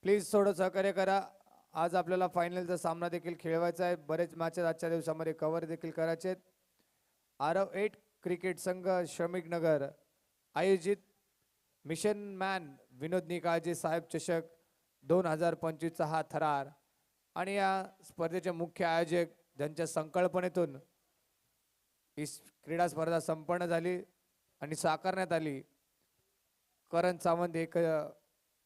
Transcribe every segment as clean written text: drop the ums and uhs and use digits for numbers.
Please थोडं सहकार्य करा. आज आपल्याला फायनलचा सामना देखील खेळवायचा आहे. बरेच मॅचेस आजच्या दिवसामध्ये कव्हर देखील करायचे आहेत. आरव 8 क्रिकेट संघ श्रमिक नगर आयोजित मिशन मॅन विनोद निकाळजे साहेब चषक 2025चा हा थरार आणि या स्पर्धेचे मुख्य आयोजक ज्यांच्या संकल्पनेतून ही क्रीडा स्पर्धा संपन्न झाली आणि साकारण्यात आली. करण सावंत एक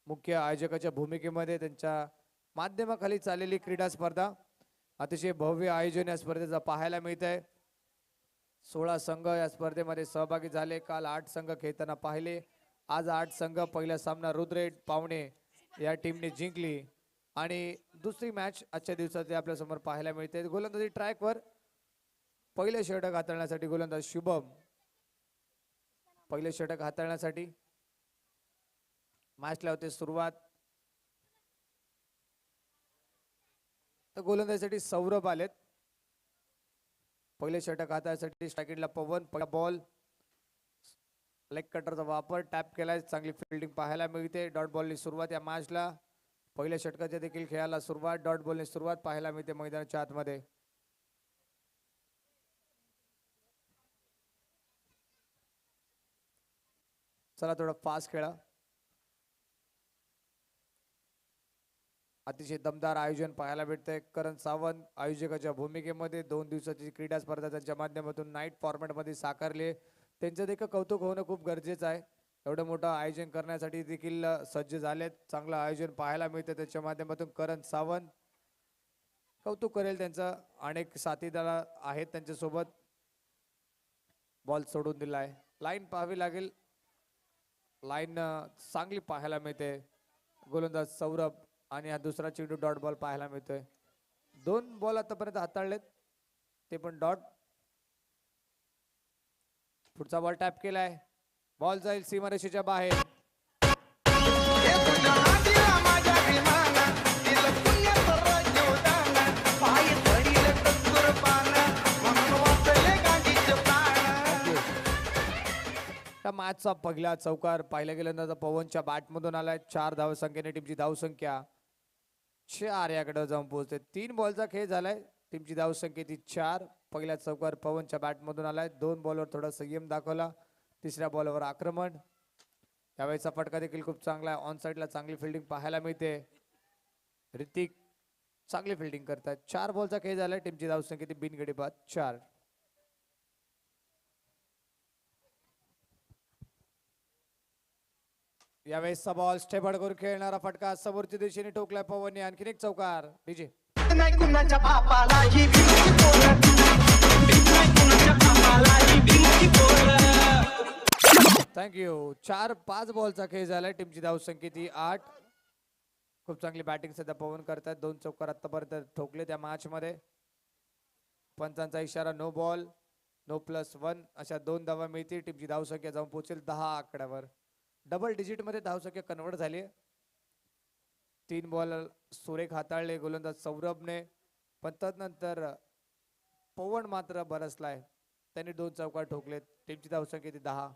मुख्य आयोजकाच्या भूमिकेमध्ये त्यांच्या माध्यमाखाली चाललेली क्रीडा स्पर्धा अतिशय भव्य आयोजन या स्पर्धेचा पाहायला मिळत आहे. 16 संघ या स्पर्धेमध्ये सहभागी झाले. काल 8 संघ खेळताना पाहिले. आज 8 संघ. पहिला सामना रुद्रेट पावणे या टीमने जिंकली आणि दुसरी मॅच आजच्या दिवसात आपल्या समोर पाहायला मिळते. गोलंदाजी ट्रॅकवर पहिले षटक हाताळण्यासाठी गोलंदाज शुभम. पहिले षटक हाताळण्यासाठी मॅचला होते सुरुवात. तर गोलंदाजीसाठी सौरभ आलेत. पहिले षटक हाताळण्यासाठी स्ट्रायकिंगला पवन. पहिला बॉल लेग कटरचा वापर टॅप केलाय. चांगली फिल्डिंग पाहायला मिळते. डॉट बॉलनी सुरुवात या मॅचला. पहिल्या षटकाच्या देखील खेळाला सुरुवात. डॉट बॉलने सुरुवात पाहायला मिळते मैदानाच्या आतमध्ये. चला थोडं फास्ट खेळा. अतिशय दमदार आयोजन पाहायला भेटतंय. करण सावंत आयोजकाच्या भूमिकेमध्ये 2 दिवसाची क्रीडा स्पर्धा त्यांच्या माध्यमातून नाईट फॉर्मॅटमध्ये साकारली. त्यांचं देखील कौतुक होणं खूप गरजेचं आहे. एवढं मोठं आयोजन करण्यासाठी देखील सज्ज झालेत. चांगलं आयोजन पाहायला मिळतं त्याच्या माध्यमातून. करण सावंत कौतुक करेल त्यांचं. अनेक साथीदार आहेत त्यांच्यासोबत. बॉल सोडून दिलाय. लाईन पाहावी लागेल. लाईन चांगली पाहायला मिळते. गोलंदाज सौरभ आणि हा दुसरा चेंडू डॉट बॉल पाहायला मिळतोय. 2 बॉल आतापर्यंत हाताळलेत ते पण डॉट. पुढचा बॉल टॅप केलाय. बॉल जाईल सीमारेषेच्या बाहेर. मॅचचा पहिला चौकार पाहिला गेल्यानंतर पवनच्या बॅटमधून आलाय. 4 धावसंख्येने टीमची धावसंख्या 4 याकडे जाऊन पोहोचते. 3 बॉलचा खेळ झालाय. टीमची धावसंख्या ती 4. पहिला चौकार पवनच्या बॅटमधून आलाय. 2 बॉलवर थोडा संयम दाखवला. तिसऱ्या बॉलवर आक्रमण. यावेळेचा फटका देखील खूप चांगला आहे. ऑन साईडला चांगली फिल्डिंग पाहायला मिळते. ऋतिक चांगली फिल्डिंग करतात. 4 बॉलचा खेळ झालाय. टीमची धावसंख्या ती बिनगडी बाद 4. यावेळेसचा बॉल स्टेपड करून खेळणारा फटका समोरच्या दिशेने ठोकलाय पवनने. आणखीन एक चौकार. DJ thank you. 4-5 बॉलचा खेळ झालाय. टीमची धावसंख्या ती 8. खूप चांगली बॅटिंग सध्या पवन करतात. 2 चौकार आतापर्यंत ठोकले त्या मॅच मध्ये. पंचांचा इशारा नो बॉल नो +1 अशा 2 धावा मिळतील. टीमची धावसंख्या जाऊन पोहोचेल 10 आकड्यावर. डबल डिजिट मध्ये धावसंख्या कन्वर्ट झाली. 3 बॉल सुरेख हाताळले गोलंदाज सौरभने. पण तदनंतर पवन मात्र बरसलाय. त्यांनी 2 चौकार ठोकलेत. टीमची धावसंख्या ती 10.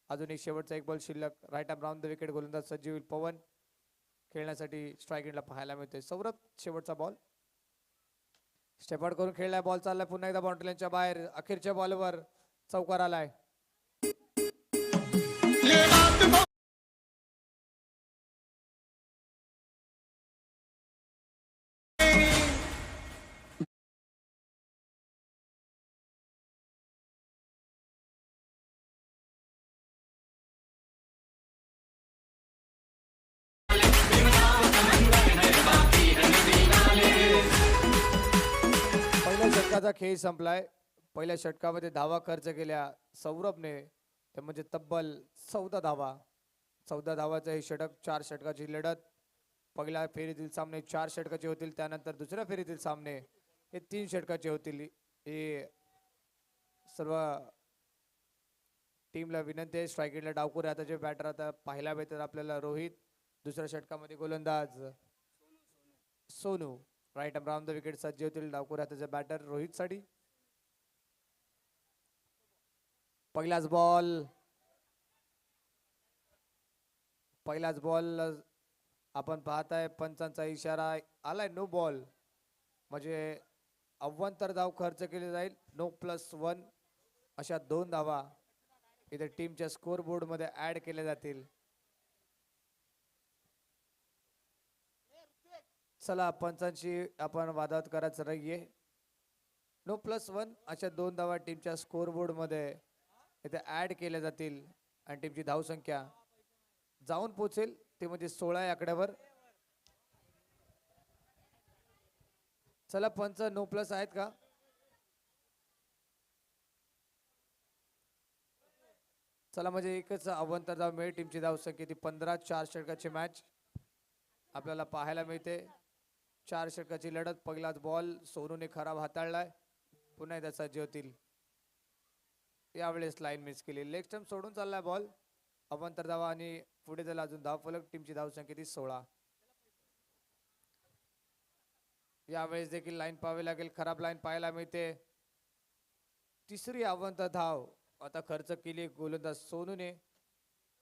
अजून एक शेवटचा एक बॉल शिल्लक. Right arm round the wicket. गोलंदाज सज्ज होईल. पवन खेळण्यासाठी स्ट्राईक एंडला पाहायला मिळते. सौरभ शेवटचा बॉल स्टेपआउट करून खेळलाय. बॉल चाललाय पुन्हा एकदा बाउंड्री लाईनच्या बाहेर. अखेरच्या बॉलवर चौकार आलाय. षटकाचा खेळ संपलाय. पहिल्या षटकामध्ये धावा खर्च केल्या सौरभने. ते म्हणजे तब्बल 14 धावा. 14 धावाचं हे षटक. 4 षटकाची लढत. पहिल्या फेरीतील सामने 4 षटकाचे होतील. त्यानंतर दुसऱ्या फेरीतील सामने हे 3 षटकाचे होतील. हे सर्व टीमला विनंती आहे. स्ट्रायकिंगला डावखुरे हाताचे बॅटर आता पाहायला भेटतात आपल्याला. रोहित. दुसऱ्या षटकामध्ये गोलंदाज Sonu. Right arm round the wicket सज्ज होतील. डावखुरे हाताचे बॅटर रोहित साठी. पहिलाच बॉल आपण पाहताय पंचांचा इशारा आलाय नो बॉल, म्हणजे अव्वंतर धाव खर्च केली जाईल. 9+1 अशा 2 धावा इथे टीमच्या स्कोर बोर्ड मध्ये ऍड केल्या जातील. चला पंचांची आपण वादात करायचं नाहीये. 9+1 अशा 2 धावा टीमच्या स्कोर बोर्ड मध्ये इथे ऍड केल्या जातील आणि टीमची धावसंख्या जाऊन पोहोचेल ते म्हणजे 16 या आकड्यावर. चला पंच 9+ आहेत का? चला म्हणजे एकच अव्वंतर धाव मिळेल. टीमची धावसंख्या ती 15. 4 षटकाची मॅच आपल्याला पाहायला मिळते. 4 षटकाची लढत. पहिलाच बॉल सोनूने खराब हाताळलाय, पुन्हा एकदा सज्ज होतील. यावेळेस लाईन मिस केली. लेग स्टंप सोडून चाललाय बॉल. अव्वंतर धावा आणि पुढे झाला अजून धाव फलक. टीमची धावसंख्या ती 16. यावेळेस देखील लाईन पाहावी लागेल. खराब लाईन पाहायला मिळते. तिसरी अव्वंतर धाव आता खर्च केली गोलंदाज सोनूने.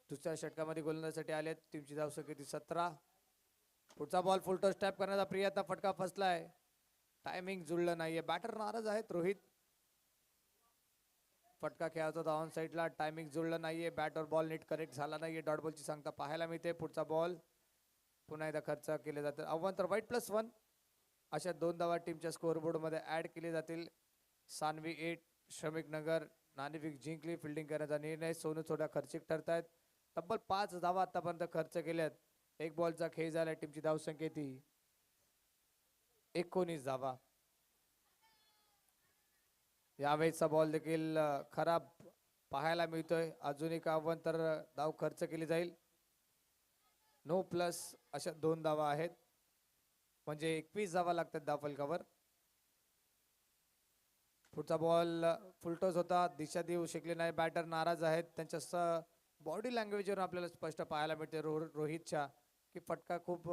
दुसऱ्या षटकामध्ये गोलंदाजसाठी आले. टीमची धावसंख्या ती 17. पुढचा बॉल फुलटॉस टॅप करण्याचा प्रयत्न, फटका फसलाय. टायमिंग जुळलं नाहीये. बॅटर नाराज आहेत रोहित. फटका खेळायचा होता ऑन साईडला, टायमिंग जुळलं नाहीये. बॅटवर बॉल नीट करेक्ट झाला नाहीये. डॉट बॉलची सांगता पाहायला मिळते. पुढचा बॉल पुन्हा एकदा खर्च केले जाते. अव्वंतर वाईट+1 अशा 2 धावा टीमच्या स्कोअरबोर्ड मध्ये ऍड केले जातील. सानवी 8 श्रमिक नगर नाणेफेक जिंकली. फिल्डिंग करण्याचा निर्णय. सोनू थोड्या खर्चिक ठरतायत. तब्बल 5 धावा आतापर्यंत खर्च केल्यात. 1 बॉलचा खेळ झालाय. टीमची धावसंख्या ती 19 धावा. यावेळेचा बॉल देखील खराब पाहायला मिळतोय. अजून एक अव्वंतर धाव खर्च केली जाईल. 9+ अशा 2 धावा आहेत, म्हणजे 21 धावा लागतात धाव फलकावर. पुढचा बॉल फुलटॉस होता. दिशा देऊ शकले नाही. बॅटर नाराज आहेत. त्यांच्या बॉडी लँग्वेजवर आपल्याला स्पष्ट पाहायला मिळते रोहितच्या की फटका खूप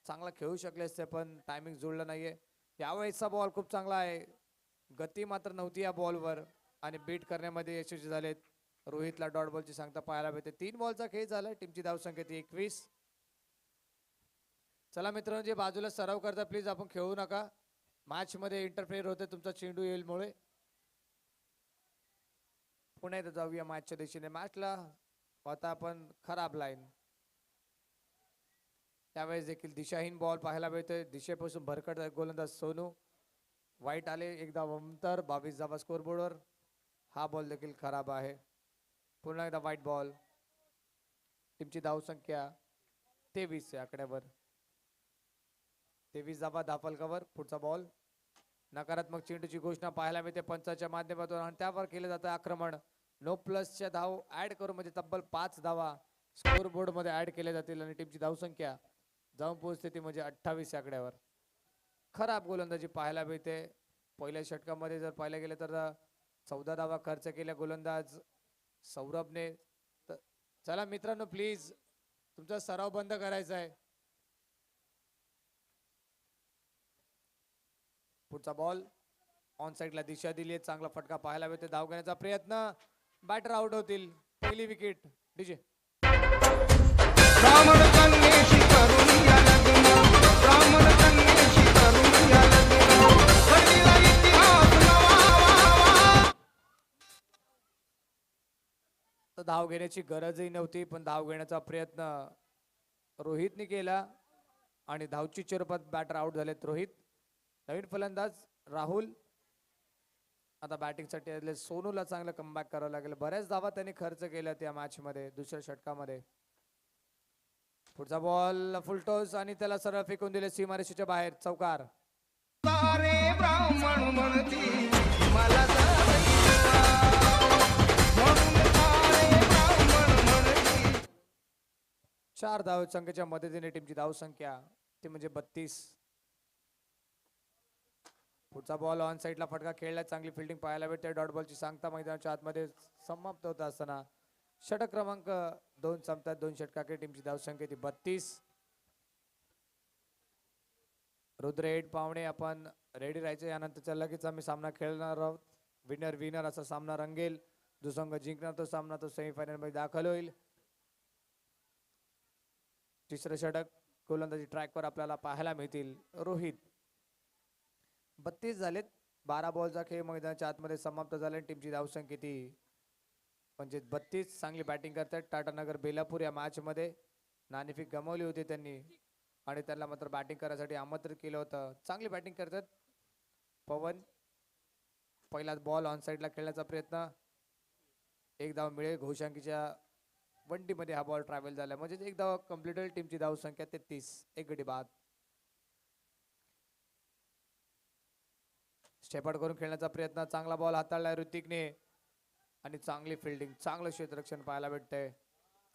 चांगला खेळू शकले असते, पण टायमिंग जुळलं नाहीये. यावेळेचा बॉल खूप चांगला आहे. गती मात्र नव्हती या बॉलवर आणि बीट करण्यामध्ये यशस्वी झालेत. रोहितला डॉट बॉलची सांगता पाहायला मिळते. 3 बॉलचा खेळ झालाय. टीमची धावसंख्या ती 21. चला मित्रांनो, जे बाजूला सराव करता प्लीज आपण खेळू नका. मॅच मध्ये इंटरफेअर होते तुमचा चेंडू येईल मुळे. पुन्हा एकदा जाऊया मॅचच्या दिशेने. मॅचला आता आपण खराब लाईन. त्यावेळेस देखील दिशाहीन बॉल पाहायला मिळतोय. दिशेपासून भरकट गोलंदाज सोनू. वाईट आले. एकदा अंतर. 22 धावा स्कोरबोर्डवर. हा बॉल देखील खराब आहे. पुन्हा एकदा वाईट बॉल. टीमची धावसंख्या 23 या आकड्यावर. 23 धावा धावफलकावर. पुढचा बॉल. नकारात्मक चेंडूची घोषणा पाहायला मिळते पंचाच्या माध्यमातून आणि त्यावर केलं जातं आक्रमण. 9+च्या धाव ऍड करून म्हणजे तब्बल 5 धावा स्कोर बोर्ड मध्ये ऍड केल्या जातील आणि टीमची धावसंख्या जाऊन पोहोचते ती म्हणजे 28 आकड्यावर. खराब गोलंदाजी पाहायला मिळते. पहिल्या षटकामध्ये जर पाहायला गेलं तर 14 धावा खर्च केल्या गोलंदाज सौरभने. चला मित्रांनो, प्लीज तुमचा सराव बंद करायचा आहे. पुढचा बॉल ऑन साइडला दिशा दिली. चांगला फटका पाहायला मिळते. धाव घेण्याचा प्रयत्न. बॅटर आउट होतील. पहिली विकेट. डीजे धाव घेण्याची गरजही नव्हती, पण धाव घेण्याचा प्रयत्न रोहितने केला आणि धावची चिरपत बॅटर आउट झालेत रोहित. नवीन फलंदाज राहुल. आता बॅटिंग साठी सोनूला चांगलं कमबॅक करावं लागेल. बऱ्याच धावा त्यांनी खर्च केल्या त्या मॅच मध्ये दुसऱ्या षटकामध्ये. पुढचा बॉल फुलटॉस आणि त्याला सरळ फेकून दिले सीमारेषेच्या बाहेर. चौकार. चार धाव संख्येच्या मदतीने टीमची धावसंख्या ती म्हणजे 32. पुढचा बॉल ऑन साइडला फटका खेळला. चांगली फिल्डिंग पाहायला भेटते. डॉट बॉलची सांगता मैदानाच्या आतमध्ये समाप्त होत असताना षटक क्रमांक 2 संपतात. 2 षटकाकडे टीमची धावसंख्या ती 32. रुद्र 8 पाहुणे आपण रेडी राहायचे. यानंतरच्या लगेच आम्ही सामना खेळणार आहोत. विनर विनर असा सामना रंगेल. जो संघ जिंकणार तो सामना तो सेमीफायनल मध्ये दाखल होईल. तिसरं षटक गोलंदाजी ट्रॅकवर आपल्याला पाहायला मिळतील. रोहित 32 झालेत. 12 बॉलचा खेळ मैदानाच्या आतमध्ये समाप्त झाला. टीमची धावसंख्या ती म्हणजे 32. चांगली बॅटिंग करतात टाटानगर बेलापूर या मॅच मध्ये. नाणेफेक गमावली होती त्यांनी आणि त्यांना मात्र बॅटिंग करायसाठी आमंत्रित केलं होतं. चांगली बॅटिंग करतात पवन. पहिलाच बॉल ऑन साईडला खेळण्याचा प्रयत्न. एक धाव मिळेल. घोषांकीच्या वंटीमध्ये हा बॉल ट्रॅव्हल झाला म्हणजे एक धाव कंप्लीट होईल. टीमची धावसंख्या 33. एक गडी बाद. स्टेपआउट करून खेळण्याचा प्रयत्न. चांगला बॉल हाताळलाय ऋतिकने आणि चांगली फिल्डिंग, चांगलं क्षेत्ररक्षण पाहायला भेटतंय.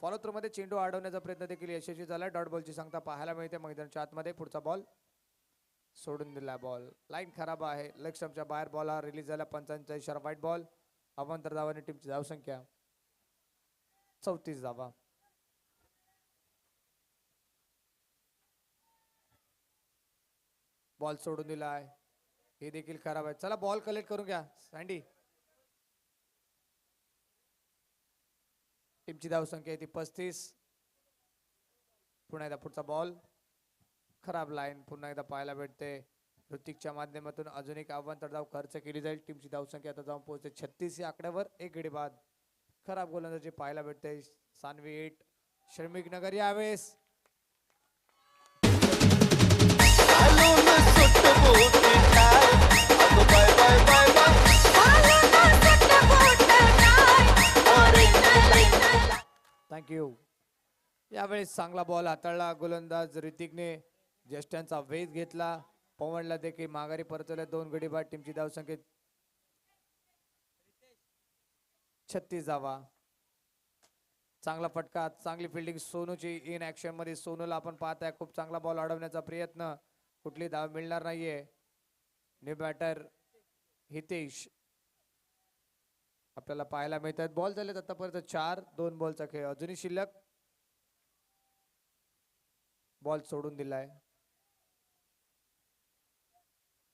फॉलो थ्रू मध्ये चेंडू अडवण्याचा प्रयत्न देखील यशस्वी झाला. डॉट बॉलची सांगता पाहायला मिळते मैदानाच्या आतमध्ये. पुढचा बॉल सोडून दिला. बॉल लाईन खराब आहे. लेग स्टंपच्या बाहेर बॉल हा रिलीज झाला. पंचांचा इशारा व्हाईट बॉल. अवांतर धावाने टीमची धावसंख्या 34 धावा. बॉल सोडून दिला आहे. हे देखील खराब आहे. चला बॉल कलेक्ट करून घ्या सँडी. टीमची धावसंख्या आहे ती 35. पुन्हा एकदा पुढचा बॉल. खराब लाईन पुन्हा एकदा पाहायला भेटते. ऋतिकच्या माध्यमातून अजून एक अवांतर धाव खर्च केली जाईल. टीमची धावसंख्या आता जाऊन पोहोचते 36 या आकड्यावर. एक गडी बाद. खराब गोलंदाजी पाहायला भेटते. सानवी 8 श्रमिक नगर यावेळेस थँक्यू. यावेळेस चांगला बॉल हाताळला गोलंदाज ऋतिकने. ज्येष्ठांचा वेध घेतला. पवनला देखील माघारी परतवले. 2 गडी बाद. टीमची धावसंख्या 36 धावा. चांगला फटका, चांगली फिल्डिंग सोनूची इन ऍक्शन मध्ये. सोनूला आपण पाहताय खूप चांगला बॉल अडवण्याचा प्रयत्न. कुठली धाव मिळणार नाहीये. न्यू बॅटर हितेश आपल्याला पाहायला मिळतात. बॉल झालेत आतापर्यंत 4. 2 बॉलचा खेळ अजूनही शिल्लक. बॉल सोडून दिलाय.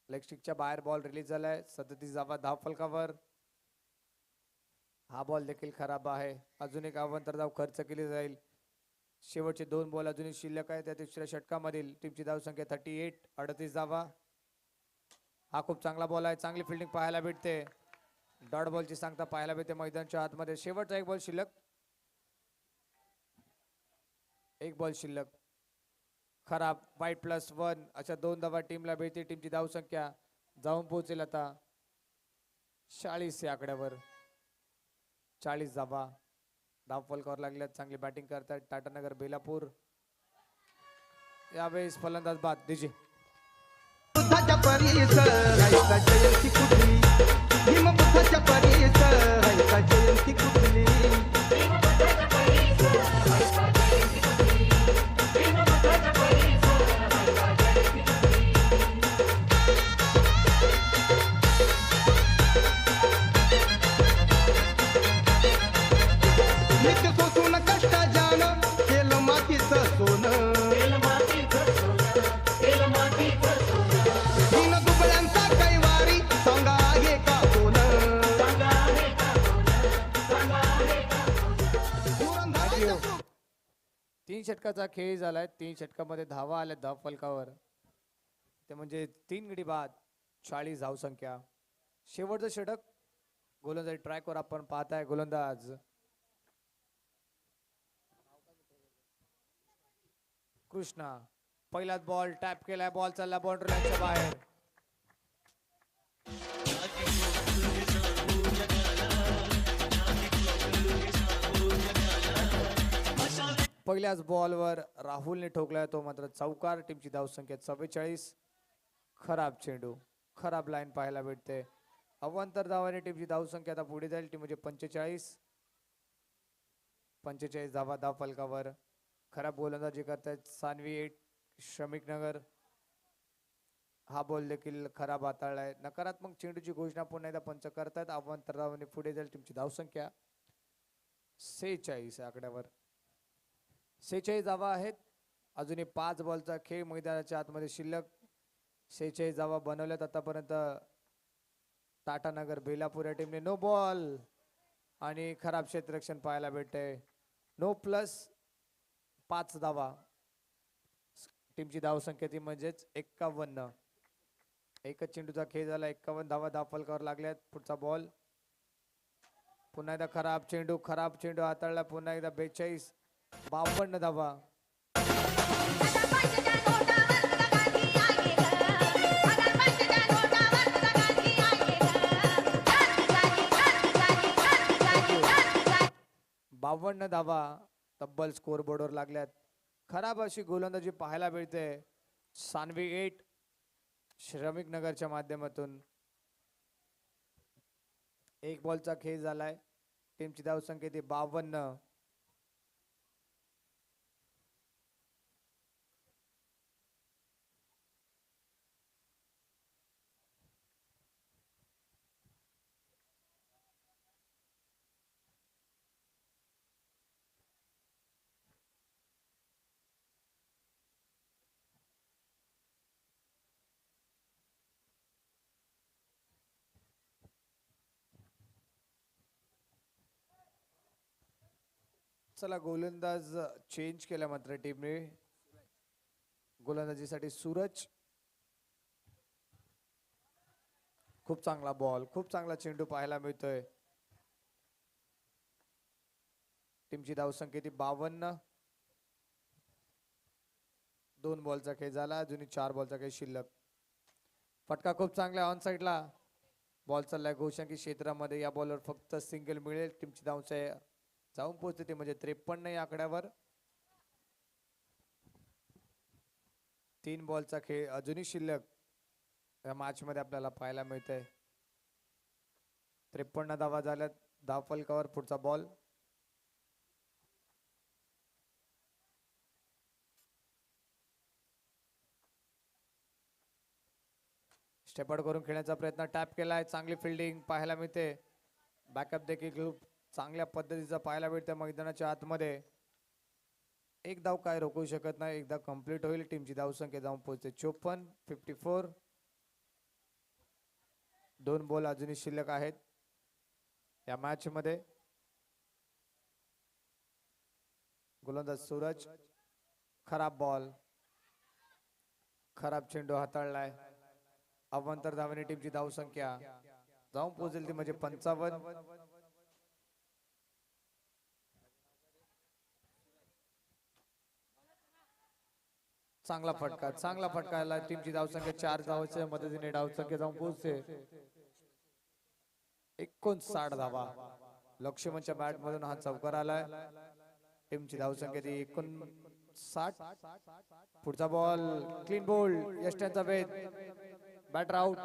लेग स्टिकच्या बाहेर बॉल रिलीज झालाय. 37 धावा धाव फलकावर. हा बॉल देखील खराब आहे. अजून एक अवांतर धाव खर्च केली जाईल. शेवटचे 2 बॉल अजूनही शिल्लक आहे. त्या तिसऱ्या षटकामधील टीमची धावसंख्या 38. 38 धावा. हा खूप चांगला बॉल आहे. चांगली फिल्डिंग पाहायला भेटते. डॉट बॉलची सांगता पाहायला भेटते मैदानाच्या आतमध्ये. शेवटचा 1 बॉल शिल्लक. 1 बॉल शिल्लक. खराब. वाईट +1 अशा 2 धावा टीमला भेटते. टीमची धावसंख्या जाऊन पोहोचेल आता 40 या आकड्यावर. 40 धावा. धाव फलकावर लागल्यात. चांगली बॅटिंग करतात टाटानगर बेलापूर. यावेळेस फलंदाज बाद दिजे. बुद्धाच्या परीस रायका जयंती कुठली. भीम बुद्धाच्या परीस रायका जयंती कुठली. नित्य सोसून कष्ट जाण केलं मातीचं सोनं. दिन दुबळ्यांचा कैवारी सांगा आहे का कोण. तीन षटकाचा खेळ झालाय. 3 षटकामध्ये धावा आल्या धाव फलकावर. ते म्हणजे 3 गडी बाद. 40 धावसंख्या. शेवटचं षटक. गोलंदाज ट्रॅकवर आपण पाहताय. गोलंदाज कृष्णा. पहिलाच बॉल टॅप केलाय. बॉल चालला बाउंड्रीच्या बाहेर. पहिल्याच बॉलवर राहुलने ठोकलाय तो मात्र चौकार. टीमची धावसंख्या 44. खराब चेंडू, खराब लाईन पाहायला भेटते. अवांतर धावाने टीमची धावसंख्या आता पुढे जाईल. टीम म्हणजे 45. 45 धावा धाव फलकावर. खराब गोलंदाजी करतायत सानवी 8 श्रमिक नगर. हा बॉल देखील खराब हाताळलाय. नकारात्मक चेंडूची घोषणा पुन्हा एकदा पंच करतायत. अवांतर धावाने पुढे जाईल. टीमची धावसंख्या 46 आकड्यावर. 46 धावा आहेत. अजूनही 5 बॉलचा खेळ मैदानाच्या आतमध्ये शिल्लक. 46 धावा बनवल्यात आतापर्यंत टाटानगर बेलापूर या टीमने. नो बॉल आणि खराब क्षेत्ररक्षण पाहायला भेटते. नो प्लस 5 धावा. टीमची धावसंख्या ती म्हणजेच 51. एकच चेंडूचा खेळ झाला. 51 धावा धावफलकावर लागल्यात. पुढचा बॉल पुन्हा एकदा खराब चेंडू हाताळला. पुन्हा एकदा 42. 52 धावा. बावन्न धावा तब्बल स्कोर बोर्डवर लागल्यात. खराब अशी गोलंदाजी पाहायला मिळते सानवी 8 श्रमिक नगरच्या माध्यमातून. एक बॉलचा खेळ झालाय. टीमची धावसंख्या ती 52. चला गोलंदाज चेंज केला मात्र टीमने. गोलंदाजीसाठी सूरज. खूप चांगला बॉल, खूप चांगला चेंडू पाहायला मिळतोय. टीमची धावसंख्या ती 52. 2 बॉलचा खेळ झाला. अजूनही 4 बॉलचा खेळ शिल्लक. फटका खूप चांगला ऑन साइडला. बॉल चाललाय घोषांकी क्षेत्रामध्ये. या बॉलवर फक्त सिंगल मिळेल. टीमची धावसंख्या जाऊन पोहोचते ते म्हणजे 53 या आकड्यावर. 3 बॉलचा खेळ अजूनही शिल्लक या मॅच मध्ये आपल्याला पाहायला मिळतंय. 53 धावा झाल्यात धावफलकावर. पुढचा बॉल स्टेपआउट करून खेळण्याचा प्रयत्न. टॅप केलाय. चांगली फिल्डिंग पाहायला मिळते. बॅकअप देखील खूप चांगल्या पद्धतीचा पाहायला मिळते मैदानाच्या आतमध्ये. एक धाव काय रोखू शकत नाही. एकदा कंप्लीट होईल. टीमची धावसंख्या जाऊन पोहोचते 54. 54. 2 बॉल अजूनही शिल्लक आहेत या मॅच मध्ये. गोलंदाज सूरज. खराब बॉल, खराब चेंडू हाताळलाय. अवांतर धावांनी टीमची धावसंख्या जाऊन पोहोचेल ती म्हणजे 55. चांगला फटका आला. टीमची धावसंख्या 4 धावांच्या मदतीने धावसंख्या जाऊन पोहोचते 59 धावा. लक्ष्मणच्या बॅट मधून हा चौकार आलाय. टीमची धावसंख्या ती 59. पुढचा बॉल क्लीन बोल्ड. यष्ट्यांचा वेध. Batter out.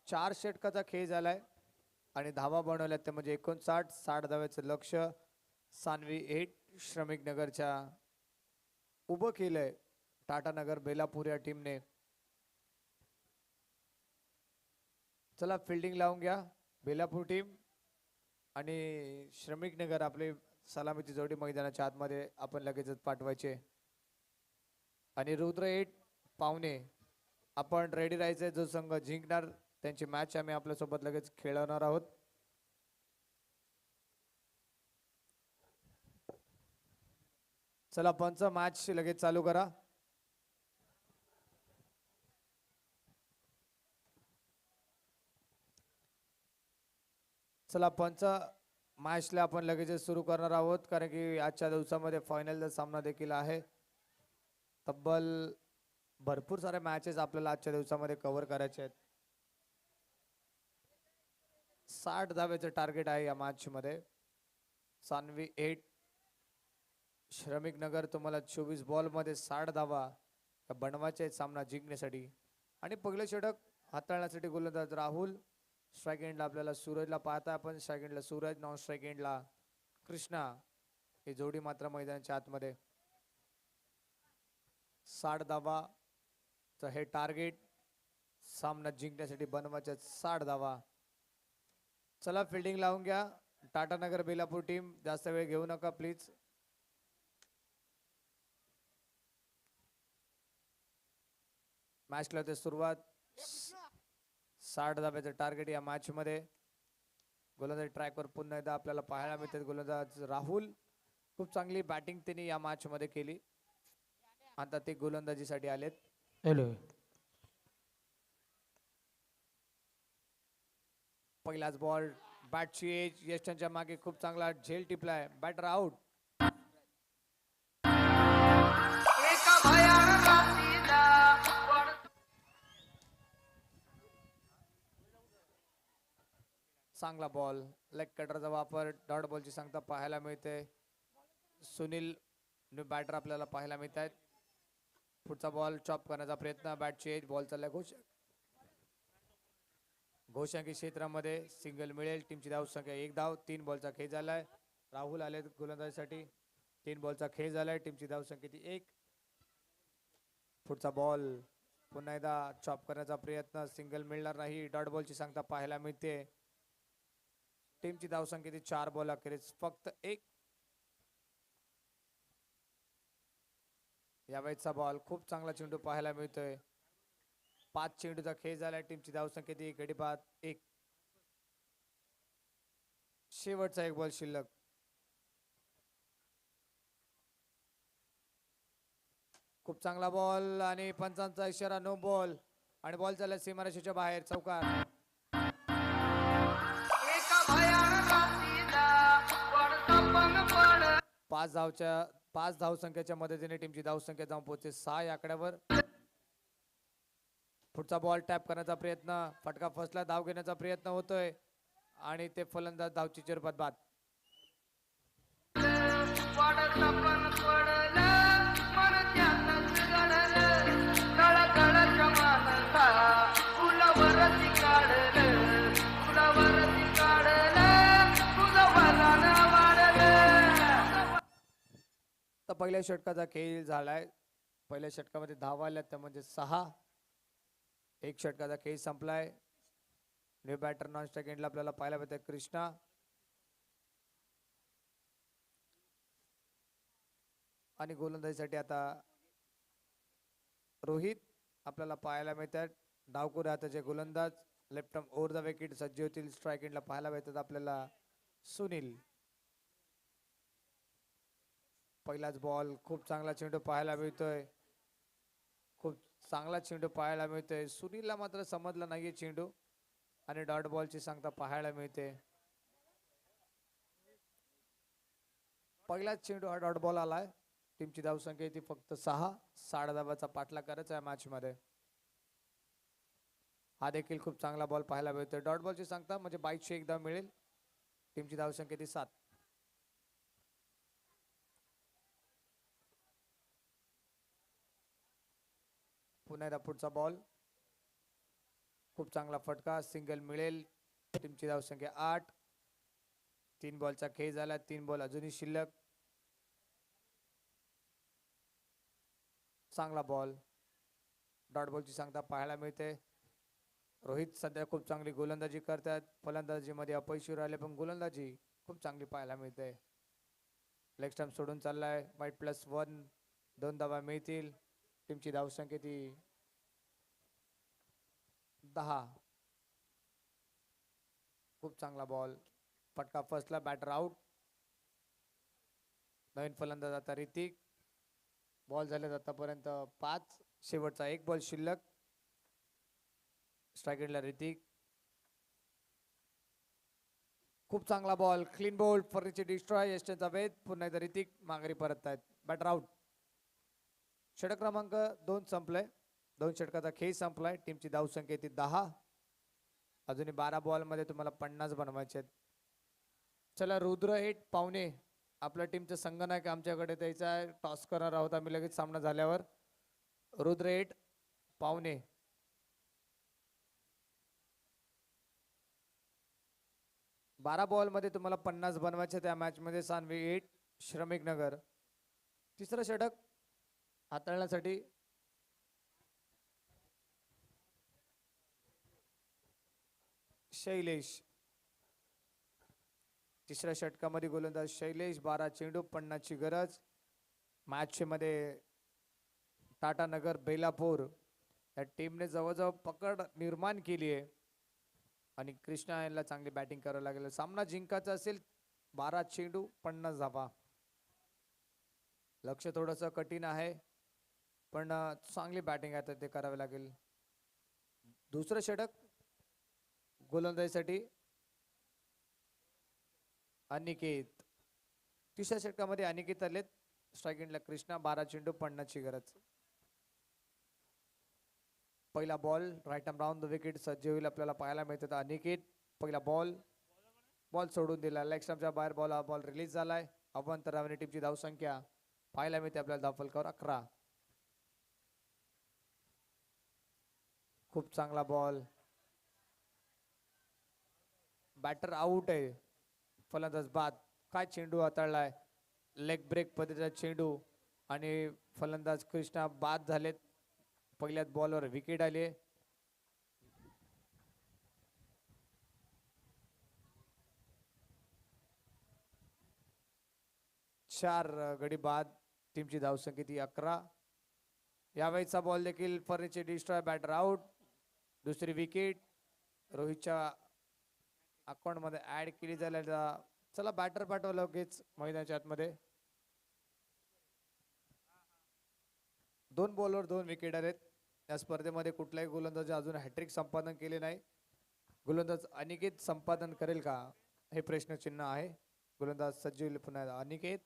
चार षटकाचा खेळ झालाय आणि धावा बनवल्यात ते म्हणजे 59. 60 धाव्याचं लक्ष सानवी 8 श्रमिक नगरच्या उभं केलंय टाटा नगर बेलापूर या टीमने. चला फिल्डिंग लावून घ्या बेलापूर टीम आणि श्रमिक नगर आपले सलामीची जोडी मैदानाच्या आतमध्ये आपण लगेचच पाठवायचे. आणि रुद्र 8 पाहुणे आपण रेडी राहायचंय. जो संघ जिंकणार त्यांची मॅच आम्ही आपल्या सोबत लगेच खेळवणार आहोत. चला पंच मॅच लगेच चालू करा. चला पंच मॅचला आपण लगेच सुरू करणार आहोत कारण की आजच्या दिवसामध्ये फायनलचा सामना देखील आहे. तब्बल भरपूर सारे मॅचेस आपल्याला आजच्या दिवसामध्ये कव्हर करायचे आहेत. 60 धावेचं टार्गेट आहे या मॅच मध्ये. सानवी 8 श्रमिक नगर तुम्हाला 24 बॉल मध्ये 60 धावा बनवायचे आहेत सामना जिंकण्यासाठी. आणि पहिलं षटक हाताळण्यासाठी गोलंदाज राहुल. स्ट्राइक एंडला आपल्याला सूरजला पाहता आपण. स्ट्राइक एंडला सूरज, नॉन स्ट्राइक एंडला कृष्णा. ही जोडी मात्र मैदानाच्या आतमध्ये. 60 धावा हे टार्गेट सामना जिंकण्यासाठी बनवायचे 60 धावा. चला फिल्डिंग लावून घ्या. टाटा नगर बेलापूर टीम जास्त वेळ घेऊ नका प्लीज. मॅचला ते सुरुवात. 60 धाब्याचं टार्गेट या मॅच मध्ये. गोलंदाज ट्रॅकवर पुन्हा एकदा आपल्याला पाहायला मिळतात. गोलंदाज राहुल खूप चांगली बॅटिंग त्यांनी या मॅच मध्ये केली. आता ते गोलंदाजीसाठी आलेत. हॅलो पहिलाच बॉल बॅटची एज यष्टांच्या मागे खूप चांगला झेल टिपलाय. Batter out. चांगला बॉल. लेग कटरचा वापर. डॉट बॉलची सांगता पाहायला मिळते. सुनील बॅटर आपल्याला पाहायला मिळत आहेत. पुढचा बॉल चॉप करण्याचा प्रयत्न. बॅटची एज. बॉल चाललाय घोषांकी क्षेत्रामध्ये सिंगल मिळेल. टीमची धाव संख्या 1 धाव. 3 बॉलचा खेळ झालाय. राहुल आले गोलंदाजीसाठी. 3 बॉलचा खेळ झालाय. टीमची धाव संख्या 1. पुढचा बॉल पुन्हा एकदा चॉप करण्याचा प्रयत्न. सिंगल मिळणार नाही. डॉट बॉलची सांगता पाहायला मिळते. टीमची धाव संख्या 4 बॉल अखेरीस फक्त 1. यावेळेचा बॉल खूप चांगला चेंडू पाहायला मिळतोय. 5 चेंडूचा खेळ झालाय. टीमची धाव संख्या 1. गडीपात 1. शेवटचा 1 बॉल शिल्लक. खूप चांगला बॉल आणि पंचांचा इशारा. No ball. आणि बॉल चालला सीमारेषेच्या बाहेर. चौकार. 5 धाव संख्येच्या मदतीने टीमची धाव संख्या जाऊन पोहोचते 6 या आकड्यावर. पुढचा बॉल टॅप करण्याचा प्रयत्न. फटका फसला. धाव घेण्याचा प्रयत्न होतोय आणि ते फलंदाज धावची चिरपत बाद. तर पहिल्या षटकाचा खेळ झालाय. पहिल्या षटकामध्ये धावा आल्या त्या म्हणजे 6. 1 षटकाचा खेळ संपलाय. न्यू बॅटर नॉन स्ट्राइक एंडला आपल्याला पाहायला मिळतंय कृष्णा. आणि गोलंदाजीसाठी आता रोहित आपल्याला पाहायला मिळतात. डावखुरे हाताचे गोलंदाज. Left arm over the wicket सज्ज होतील. स्ट्राइक एंडला पाहायला मिळतात आपल्याला सुनील. पहिलाच बॉल. खूप चांगला चेंडू पाहायला मिळतोय. खूप चांगला चेंडू पाहायला मिळतोय. सुनीलला मात्र समजला नाहीये चेंडू आणि डॉट बॉलची सांगता पाहायला मिळते. पहिलाच चेंडू हा डॉट बॉल आलाय. टीमची धाव संख्या ती फक्त 6. 60 धावाचा पाठलाग करायचा आहे मॅच मध्ये. हा देखील खूप चांगला बॉल पाहायला मिळतोय. डॉट बॉलची सांगता म्हणजे 22ची 1 धाव मिळेल. टीमची धाव संख्या ती 7. पुन्हा एकदा पुढचा बॉल. खूप चांगला फटका. सिंगल मिळेल. टीमची धाव संख्या 8. 3 बॉलचा खेळ झाला. 3 बॉल अजूनही शिल्लक. चांगला बॉल. डॉट बॉलची सांगता पाहायला मिळते. रोहित सध्या खूप चांगली गोलंदाजी करतात. फलंदाजीमध्ये अपयशी राहिले पण गोलंदाजी खूप चांगली पाहायला मिळते. लेग स्टंप सोडून चाललाय. वाईट +1. 2 धावा मिळतील. टीमची धाव संख्या ती 10. खूप चांगला बॉल. फटका फसला. Batter out. नवीन फलंदाज आता ऋतिक. बॉल झाले आतापर्यंत 5. शेवटचा 1 बॉल शिल्लक. स्ट्राइक एंडला ऋतिक. खूप चांगला ball. Clean bowled. Furniture destroy. यष्टांचा वेध. पुन्हा एकदा ऋतिक माघारी परत आहेत. Batter out. षटक क्रमांक 2 संपलंय. 2 षटकाचा खेळ संपलाय. टीमची धाव संख्या ती 10. अजूनही 12 बॉल मध्ये तुम्हाला 50 बनवायचे आहेत. चला रुद्र 8 पावणे आपल्या टीमचं संगणक आमच्याकडे द्यायचा आहे. टॉस करणार आहोत आम्ही लगेच सामना झाल्यावर. रुद्र 8 पावणे. बारा बॉल मध्ये तुम्हाला 50 बनवायचे. त्या मॅच मध्ये सानवी 8 श्रमिक नगर. तिसरं षटक हाताळण्यासाठी शैलेश. तिसऱ्या षटकामध्ये गोलंदाज शैलेश, 12 चेंडू 50 ची गरज. मॅच मध्ये टाटा नगर बेलापूर या टीमने जवळजवळ पकड निर्माण केली आहे आणि कृष्णा यांना चांगली बॅटिंग करावं लागेल. सामना जिंकायचा असेल 12 चेंडू 50 धावा. लक्ष थोडस कठीण आहे पण चांगली बॅटिंग आहे तर ते करावे लागेल. दुसरं षटक गोलंदाजीसाठी अनिकेत. तिसऱ्या षटकामध्ये अनिकेत आलेत. स्ट्राईक एंडला कृष्णा, 12 चेंडू 50 ची गरज. पहिला ball right arm round the wicket सज्ज होईल आपल्याला पाहायला मिळतात. अनिकेत पहिला बॉल सोडून दिला. लेग स्टंपच्या बाहेर बॉल रिलीज झालाय. अवंतरावने टीमची धावसंख्या पाहायला मिळते आपल्याला धावफलकावर 11. खूप चांगला बॉल. बॅटर आउट आहे. फलंदाज बाद. काय चेंडू हाताळलाय. लेग ब्रेक पद्धतीचा चेंडू आणि फलंदाज कृष्णा बाद झालेत. पहिल्याच बॉलवर विकेट आली. चार गडी बाद. टीमची धावसंख्या ती 11. यावेळीचा बॉल देखील फर्निचर डिस्ट्रॉय. Batter out. दुसरी विकेट रोहितच्या अकाउंट मध्ये ऍड केली जाईल. चला बॅटर पाठवा लगेच मैदानाच्या आतमध्ये. 2 बॉलवर 2 विकेट आहेत. या स्पर्धेमध्ये कुठल्याही गोलंदाज अजून हॅट्रिक संपादन केले नाही. गोलंदाज अनिकेत संपादन करेल का हे प्रश्नचिन्ह आहे. गोलंदाज सज्ज पुन्हा अनिकेत.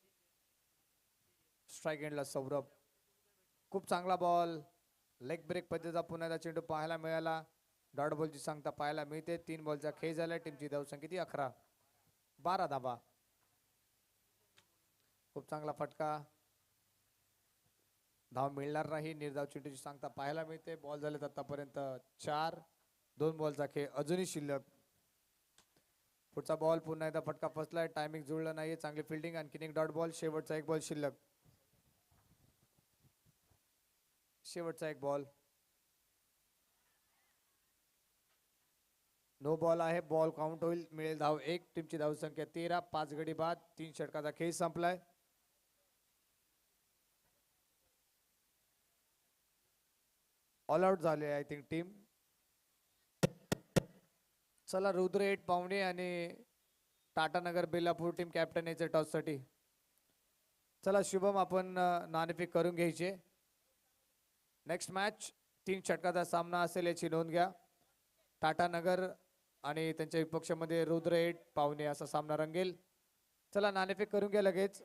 स्ट्राईक एंडला सौरभ. खूप चांगला बॉल. लेग ब्रेक पद्धतीचा पुन्हा चेंडू पाहायला मिळाला. डॉट बॉलची सांगता पाहायला मिळते. 3 बॉलचा खेळ झाला. टीमची धावसंख्या ती 11. 12 धाबा. खूप चांगला फटका. धाव मिळणार नाही. निर्धाव चेंडूची सांगता पाहायला मिळते. बॉल झालेत आतापर्यंत 4. 2 बॉलचा खेळ अजूनही शिल्लक. पुढचा बॉल पुन्हा एकदा फटका फसलाय. टायमिंग जुळलं नाहीये. चांगली फिल्डिंग. आणखीन एक डॉट बॉल. शेवटचा एक बॉल शिल्लक. शेवटचा एक बॉल. नो बॉल आहे. बॉल काउंट होईल. मिळेल धाव 1. टीमची धावसंख्या 13. 5 गडी बाद. 3 षटकाचा खेळ संपलाय. ऑल आउट झाले आय थिंक टीम. चला रुद्र 8 पाहुणे आणि टाटा नगर बेलापूर टीम कॅप्टन याचे टॉस साठी. चला शुभम आपण नाणेफेक करून घ्यायचे. नेक्स्ट मॅच 3 षटकाचा सामना असेल याची नोंद घ्या. टाटा नगर आणि त्यांच्या विपक्षामध्ये रुद्र 8 पाहुणे असा सामना रंगेल. चला नाणेफेक करून घ्या लगेच.